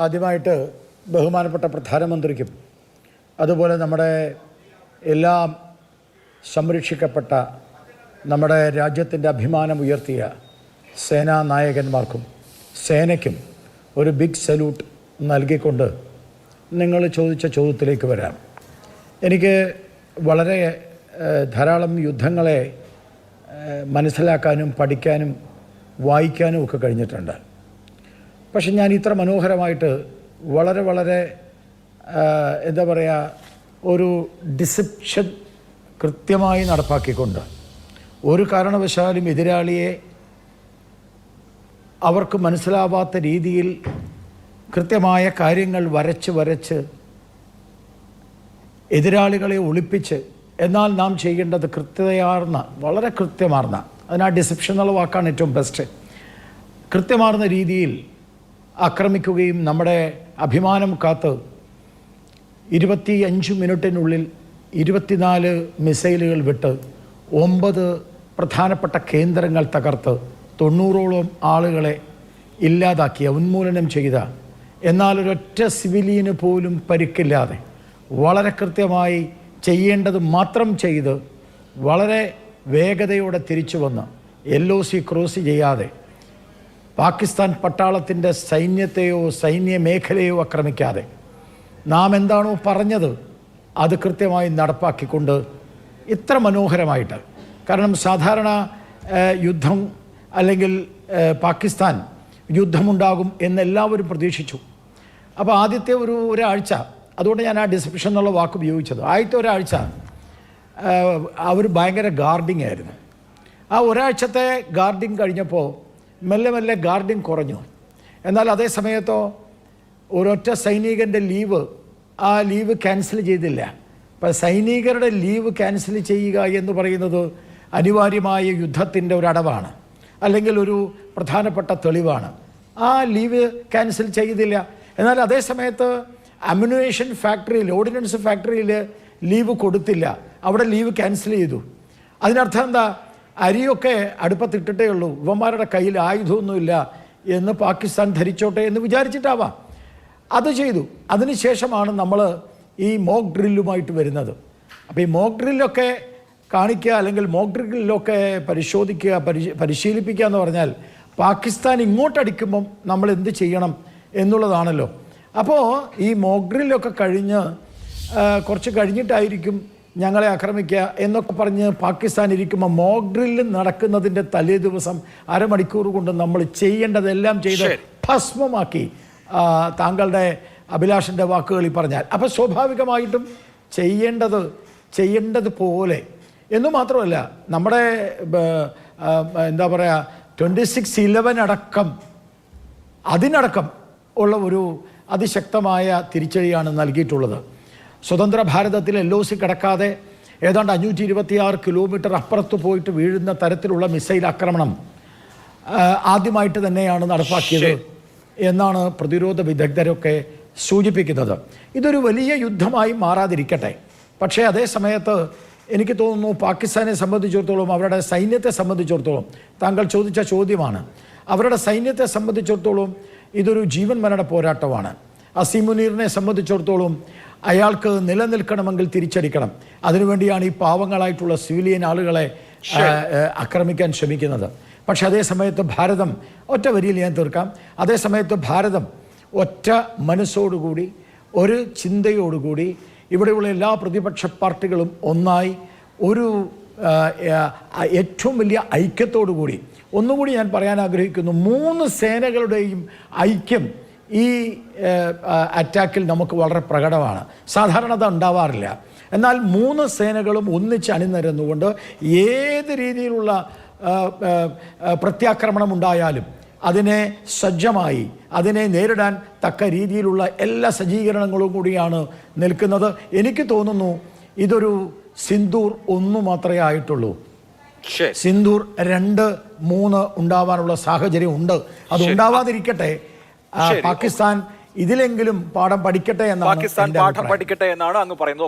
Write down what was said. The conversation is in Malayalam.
ആദ്യമായിട്ട് ബഹുമാനപ്പെട്ട പ്രധാനമന്ത്രിക്കും അതുപോലെ നമ്മുടെ എല്ലാം സംരക്ഷിക്കപ്പെട്ട നമ്മുടെ രാജ്യത്തിൻ്റെ അഭിമാനം ഉയർത്തിയ സേനാ നായകന്മാർക്കും സേനയ്ക്കും ഒരു ബിഗ് സല്യൂട്ട് നൽകിക്കൊണ്ട് നിങ്ങൾ ചോദിച്ച ചോദ്യത്തിലേക്ക് വരാം. എനിക്ക് വളരെ ധാരാളം യുദ്ധങ്ങളെ മനസ്സിലാക്കാനും പഠിക്കാനും വായിക്കാനും ഒക്കെ കഴിഞ്ഞിട്ടുണ്ട്. പക്ഷെ ഞാൻ ഇത്ര മനോഹരമായിട്ട് വളരെ എന്താ പറയുക, ഒരു ഡിസിപ്ഷൻ കൃത്യമായി നടപ്പാക്കിക്കൊണ്ട് ഒരു കാരണവശാലും എതിരാളിയെ അവർക്ക് മനസ്സിലാവാത്ത രീതിയിൽ കൃത്യമായ കാര്യങ്ങൾ വരച്ച് എതിരാളികളെ ഒളിപ്പിച്ച്, എന്നാൽ നാം ചെയ്യേണ്ടത് കൃത്യതയാർന്ന, വളരെ കൃത്യമാർന്ന, അതിന് ആ ഡിസിപ്ഷൻ എന്നുള്ള വാക്കാണ് ഏറ്റവും ബെസ്റ്റ്, കൃത്യമാർന്ന രീതിയിൽ ആക്രമിക്കുകയും നമ്മുടെ അഭിമാനം കാത്ത് 25 മിനിറ്റിനുള്ളിൽ 24 മിസൈലുകൾ വിട്ട് 9 പ്രധാനപ്പെട്ട കേന്ദ്രങ്ങൾ തകർത്ത് 90ഓളം ആളുകളെ ഇല്ലാതാക്കിയ, ഉന്മൂലനം ചെയ്ത, എന്നാൽ ഒരൊറ്റ സിവിലിയന് പോലും പരിക്കില്ലാതെ വളരെ കൃത്യമായി ചെയ്യേണ്ടത് മാത്രം ചെയ്ത് വളരെ വേഗതയോടെ തിരിച്ചു വന്ന് LOC ക്രോസ് ചെയ്യാതെ പാകിസ്ഥാൻ പട്ടാളത്തിൻ്റെ സൈന്യത്തെയോ സൈന്യ മേഖലയോ ആക്രമിക്കാതെ നാം എന്താണോ പറഞ്ഞത് അത് കൃത്യമായി നടപ്പാക്കിക്കൊണ്ട് ഇത്ര മനോഹരമായിട്ട്, കാരണം സാധാരണ യുദ്ധം അല്ലെങ്കിൽ പാകിസ്ഥാൻ യുദ്ധമുണ്ടാകും എന്നെല്ലാവരും പ്രതീക്ഷിച്ചു. അപ്പോൾ ആദ്യത്തെ ഒരാഴ്ച, അതുകൊണ്ട് ഞാൻ ആ ഡിസ്ക്രിപ്ഷൻ എന്നുള്ള വാക്ക് ഉപയോഗിച്ചത്, ആദ്യത്തെ ഒരാഴ്ച അവർ ഭയങ്കര ഗാർഡിങ് ആയിരുന്നു. ആ ഒരാഴ്ചത്തെ ഗാർഡിങ് കഴിഞ്ഞപ്പോൾ മെല്ലെ ഗാർഡിങ് കുറഞ്ഞു. എന്നാൽ അതേ സമയത്തോ ഒരൊറ്റ സൈനികൻ്റെ ആ ലീവ് ക്യാൻസൽ ചെയ്തില്ല. അപ്പം സൈനികരുടെ ലീവ് ക്യാൻസൽ ചെയ്യുക എന്ന് പറയുന്നത് അനിവാര്യമായ യുദ്ധത്തിൻ്റെ ഒരടവാണ്, അല്ലെങ്കിൽ ഒരു പ്രധാനപ്പെട്ട തെളിവാണ്. ആ ലീവ് ക്യാൻസൽ ചെയ്തില്ല. എന്നാൽ അതേ സമയത്ത് അമ്യുനേഷൻ ഫാക്ടറിയിൽ, ഓർഡിനൻസ് ഫാക്ടറിയിൽ ലീവ് കൊടുത്തില്ല, അവിടെ ലീവ് ക്യാൻസൽ ചെയ്തു. അതിനർത്ഥം എന്താ? അരിയൊക്കെ അടുപ്പത്തിട്ടിട്ടേ ഉള്ളൂ, ഇവന്മാരുടെ കയ്യിൽ ആയുധമൊന്നുമില്ല എന്ന് പാകിസ്ഥാൻ ധരിച്ചോട്ടെ എന്ന് വിചാരിച്ചിട്ടാവാം അത് ചെയ്തു. അതിനുശേഷമാണ് നമ്മൾ ഈ മോക്ക് ഡ്രില്ലുമായിട്ട് വരുന്നത്. അപ്പോൾ ഈ മോക്ക് ഡ്രില്ലൊക്കെ കാണിക്കുക, അല്ലെങ്കിൽ മോക്ക് ഡ്രില്ലൊക്കെ പരിശോധിക്കുക, പരിശീലിപ്പിക്കുക എന്ന് പറഞ്ഞാൽ പാകിസ്ഥാൻ ഇങ്ങോട്ടടിക്കുമ്പം നമ്മൾ എന്ത് ചെയ്യണം എന്നുള്ളതാണല്ലോ. അപ്പോൾ ഈ മോക്ക് ഡ്രില്ലൊക്കെ കഴിഞ്ഞ് കുറച്ച് കഴിഞ്ഞിട്ടായിരിക്കും ഞങ്ങളെ ആക്രമിക്കുക എന്നൊക്കെ പറഞ്ഞ് പാകിസ്ഥാൻ ഇരിക്കുമ്പോൾ മോക്ക് ഡ്രില്ല് നടക്കുന്നതിൻ്റെ തലേ ദിവസം അരമണിക്കൂർ കൊണ്ട് നമ്മൾ ചെയ്യേണ്ടതെല്ലാം ചെയ്ത് ഭസ്മമാക്കി, താങ്കളുടെ അഭിലാഷിൻ്റെ വാക്കുകളിൽ പറഞ്ഞാൽ. അപ്പോൾ സ്വാഭാവികമായിട്ടും ചെയ്യേണ്ടത് പോലെ എന്നു മാത്രമല്ല, നമ്മുടെ എന്താ പറയുക 26/11 അടക്കം അതിനടക്കം ഉള്ള ഒരു അതിശക്തമായ തിരിച്ചടിയാണ് നൽകിയിട്ടുള്ളത്. സ്വതന്ത്ര ഭാരതത്തിൽ LOC കടക്കാതെ ഏതാണ്ട് 526 കിലോമീറ്റർ അപ്പുറത്ത് പോയിട്ട് വീഴുന്ന തരത്തിലുള്ള മിസൈൽ ആക്രമണം ആദ്യമായിട്ട് തന്നെയാണ് നടപ്പാക്കിയത് എന്നാണ് പ്രതിരോധ വിദഗ്ധരൊക്കെ സൂചിപ്പിക്കുന്നത്. ഇതൊരു വലിയ യുദ്ധമായി മാറാതിരിക്കട്ടെ. പക്ഷേ അതേ സമയത്ത് എനിക്ക് തോന്നുന്നു പാകിസ്ഥാനെ സംബന്ധിച്ചിടത്തോളം, അവരുടെ സൈന്യത്തെ സംബന്ധിച്ചിടത്തോളം, താങ്കൾ ചോദിച്ച ചോദ്യമാണ്, അവരുടെ സൈന്യത്തെ സംബന്ധിച്ചിടത്തോളം ഇതൊരു ജീവൻ മരണ പോരാട്ടമാണ്. അസീം മുനീറിനെ സംബന്ധിച്ചിടത്തോളം അയാൾക്ക് നിലനിൽക്കണമെങ്കിൽ തിരിച്ചടിക്കണം. അതിനുവേണ്ടിയാണ് ഈ പാവങ്ങളായിട്ടുള്ള സിവിലിയൻ ആളുകളെ ആക്രമിക്കാൻ ശ്രമിക്കുന്നത്. പക്ഷെ അതേ സമയത്ത് ഭാരതം, ഒറ്റ വരിയിൽ ഞാൻ തീർക്കാം, അതേ സമയത്ത് ഭാരതം ഒറ്റ മനസ്സോടുകൂടി, ഒരു ചിന്തയോടുകൂടി, ഇവിടെയുള്ള എല്ലാ പ്രതിപക്ഷ പാർട്ടികളും ഒന്നായി ഒരു ഏറ്റവും വലിയ ഐക്യത്തോടു കൂടി, ഒന്നുകൂടി ഞാൻ പറയാൻ ആഗ്രഹിക്കുന്നു, 3 സേനകളുടെയും ഐക്യം ഈ അറ്റാക്കിൽ നമുക്ക് വളരെ പ്രകടമാണ്. സാധാരണ അത് ഉണ്ടാവാറില്ല. എന്നാൽ 3 സേനകളും ഒന്നിച്ച് അണിനിരന്നുകൊണ്ട് ഏത് രീതിയിലുള്ള പ്രത്യാക്രമണം ഉണ്ടായാലും അതിനെ സജ്ജമായി, അതിനെ നേരിടാൻ തക്ക രീതിയിലുള്ള എല്ലാ സജ്ജീകരണങ്ങളും കൂടിയാണ് നിൽക്കുന്നത്. എനിക്ക് തോന്നുന്നു ഇതൊരു സിന്ദൂർ 1 മാത്രമേ ആയിട്ടുള്ളൂ. സിന്ദൂർ 2, 3 ഉണ്ടാവാനുള്ള സാഹചര്യം ഉണ്ട്. അത് ഉണ്ടാവാതിരിക്കട്ടെ. പാകിസ്ഥാൻ ഇതിലെങ്കിലും പാഠം പഠിക്കട്ടെ എന്നാണ് അങ്ങ് പറയുന്നത്.